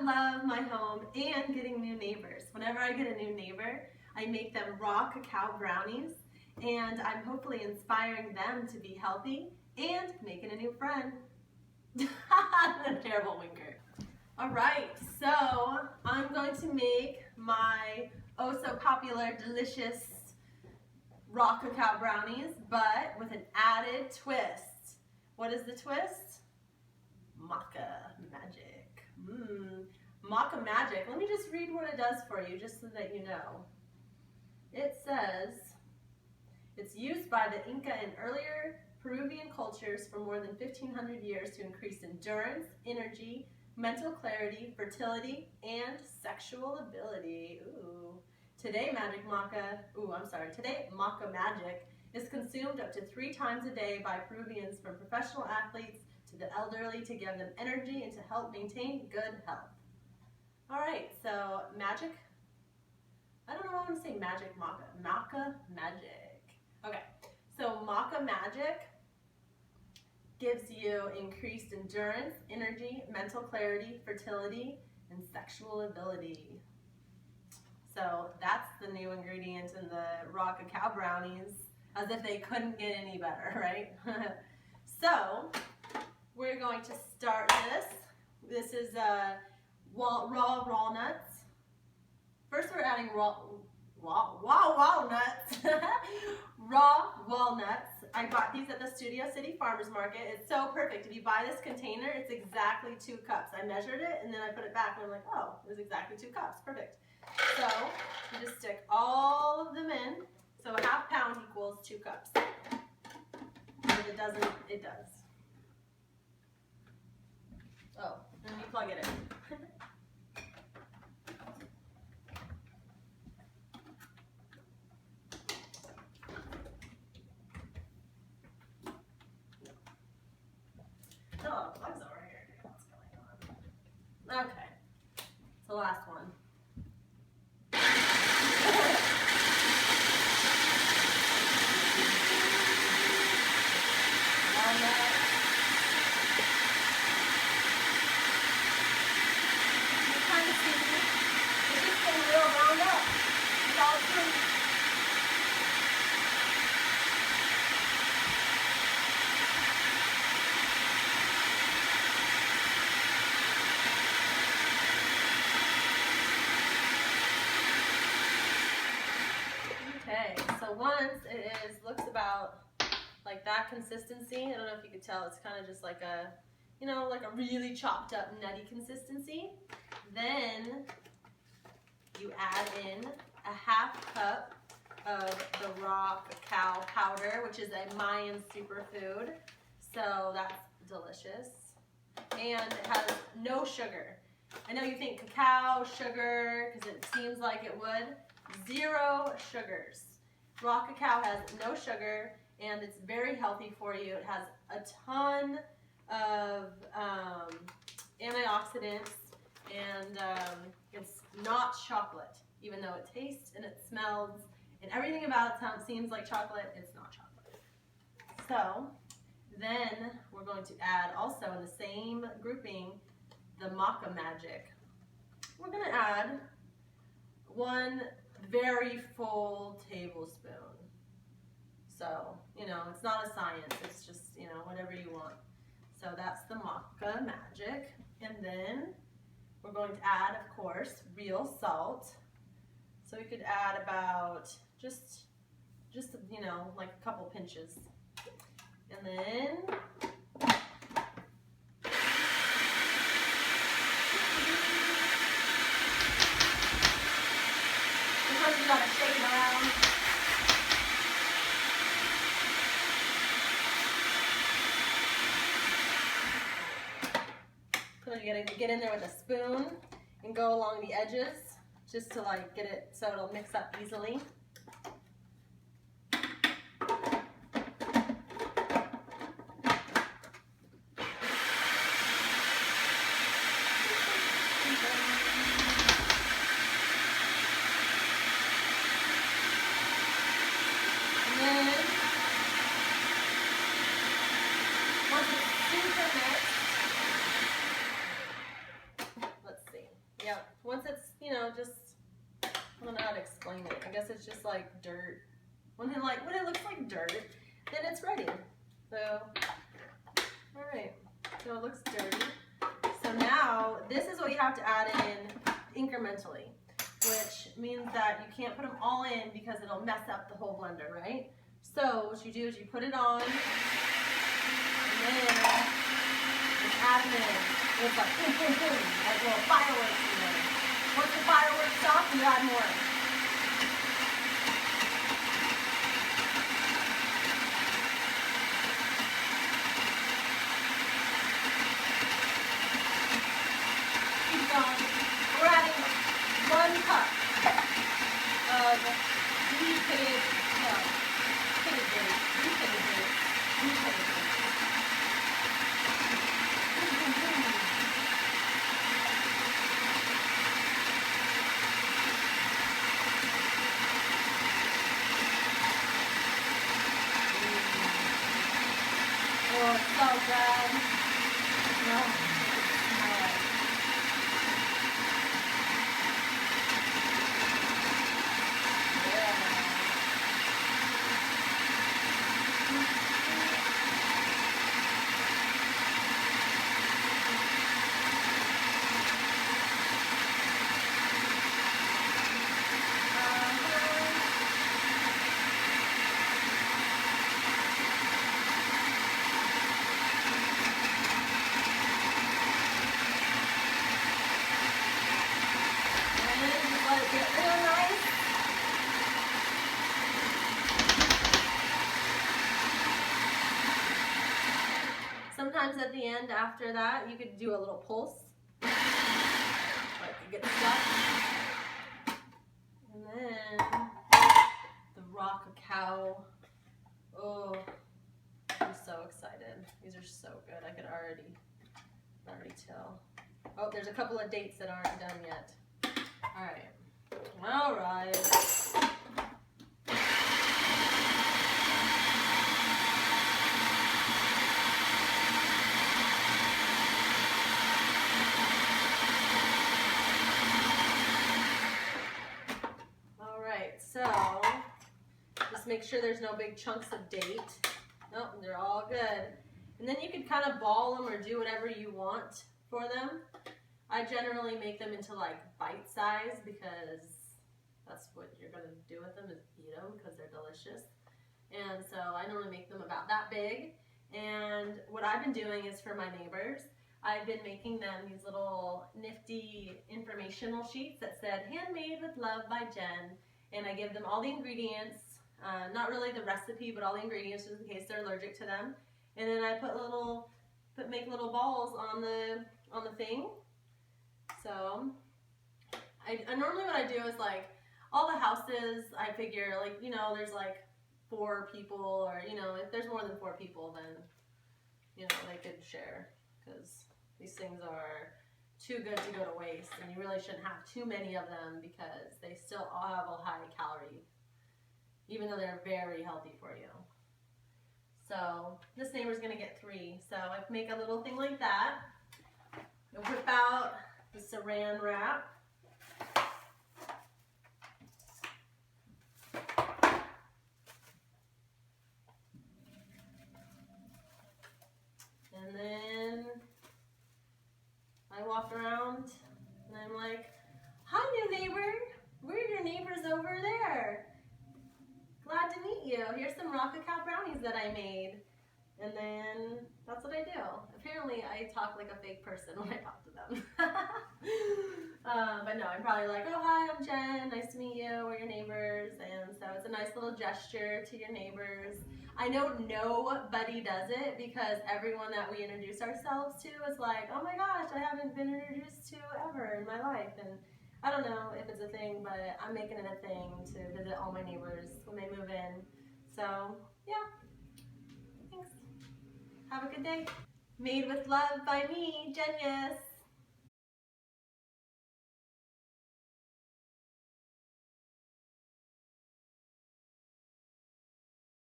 love my home and getting new neighbors. Whenever I get a new neighbor, I make them raw cacao brownies, and I'm hopefully inspiring them to be healthy and making a new friend. A terrible winker. All right, so I'm going to make my oh so popular, delicious raw cacao brownies, but with an added twist. What is the twist? MACA magic. MACA magic. Let me just read what it does for you, just so that you know. It says, it's used by the Inca and earlier Peruvian cultures for more than 1,500 years to increase endurance, energy, mental clarity, fertility, and sexual ability. Today MACA magic is consumed up to 3 times a day by Peruvians, from professional athletes to the elderly, to give them energy and to help maintain good health. All right, so magic. I don't know why I want to say magic MACA. MACA magic. Okay, so MACA magic gives you increased endurance, energy, mental clarity, fertility, and sexual ability. So that's the new ingredient in the raw cacao brownies, as if they couldn't get any better, right? So we're going to start this. This is raw walnuts. First we're adding raw walnuts. Raw walnuts. I bought these at the Studio City Farmers Market. It's so perfect. If you buy this container, it's exactly 2 cups. I measured it and then I put it back and I'm like, oh, it was exactly 2 cups. Perfect. So you just stick all of them in. So a half pound equals 2 cups. If it doesn't, it does. Oh, and you plug it in. Oh, plugs over here. What's going on? Okay, it's the last one. Okay, so once it looks about like that consistency, I don't know if you could tell, it's kind of just like a, you know, like a really chopped up nutty consistency. Then you add in a half cup of the raw cacao powder, which is a Mayan superfood. So that's delicious. And it has no sugar. I know you think cacao, sugar, because it seems like it would. 0 sugars. Raw cacao has no sugar, and it's very healthy for you. It has a ton of antioxidants, and it's not chocolate, even though it tastes and it smells and everything about it seems like chocolate. It's not chocolate. So then we're going to add also in the same grouping the MACA magic. We're going to add 1 very full tablespoon. So, you know, it's not a science, it's just, you know, whatever you want. So that's the MACA magic. And then we're going to add, of course, real salt. So we could add about just you know, like a couple pinches. And then sometimes you gotta shake it around. So you gotta get in there with a spoon and go along the edges just to like get it so it'll mix up easily. Let's see. Yep. Once it's, you know, just, I don't know how to explain it. I guess it's just like dirt. When it looks like dirt, then it's ready. So, all right. So it looks dirty. So now this is what you have to add in incrementally, which means that you can't put them all in because it'll mess up the whole blender, right? So what you do is you put it on, and then just add them in. It's like boom, boom, boom, like little fireworks in there. Once the fireworks stop, you add more. Keep going. We're adding 1 cup of repitted, no, pitted grapes, repitted grapes, repitted grapes. Oh, it's so good. Oh, smell it. Let it get real nice. Sometimes at the end, after that, you could do a little pulse, like you get stuck. And then the raw cacao. Oh, I'm so excited. These are so good. I could already tell. Oh, there's a couple of dates that aren't done yet. All right. All right. All right, so just make sure there's no big chunks of date. Nope, they're all good. And then you can kind of ball them or do whatever you want for them. I generally make them into like bite size because that's what you're gonna do with them, is eat them because they're delicious. And so I normally make them about that big. And what I've been doing is for my neighbors, I've been making them these little nifty informational sheets that said handmade with love by Jen. And I give them all the ingredients, not really the recipe, but all the ingredients just in case they're allergic to them. And then I make little balls on the thing. So I normally what I do is like all the houses, I figure like, you know, there's like 4 people, or, you know, if there's more than 4 people, then, you know, they could share, because these things are too good to go to waste, and you really shouldn't have too many of them because they still all have a high calorie, even though they're very healthy for you. So this neighbor's gonna get 3. So I make a little thing like that. I whip out the saran wrap. And then I walk around and I'm like, hi new neighbor, we're your neighbors over there. Glad to meet you. Here's some raw cacao brownies that I made. And then that's what I do. Apparently I talk like a fake person when I talk to them. But no, I'm probably like, oh hi, I'm Jen, nice to meet you, we're your neighbors. And so it's a nice little gesture to your neighbors. I know nobody does it because everyone that we introduce ourselves to is like, oh my gosh, I haven't been introduced to ever in my life. And I don't know if it's a thing, but I'm making it a thing to visit all my neighbors when they move in. So yeah, thanks. Have a good day. Made with love by me, Jenius.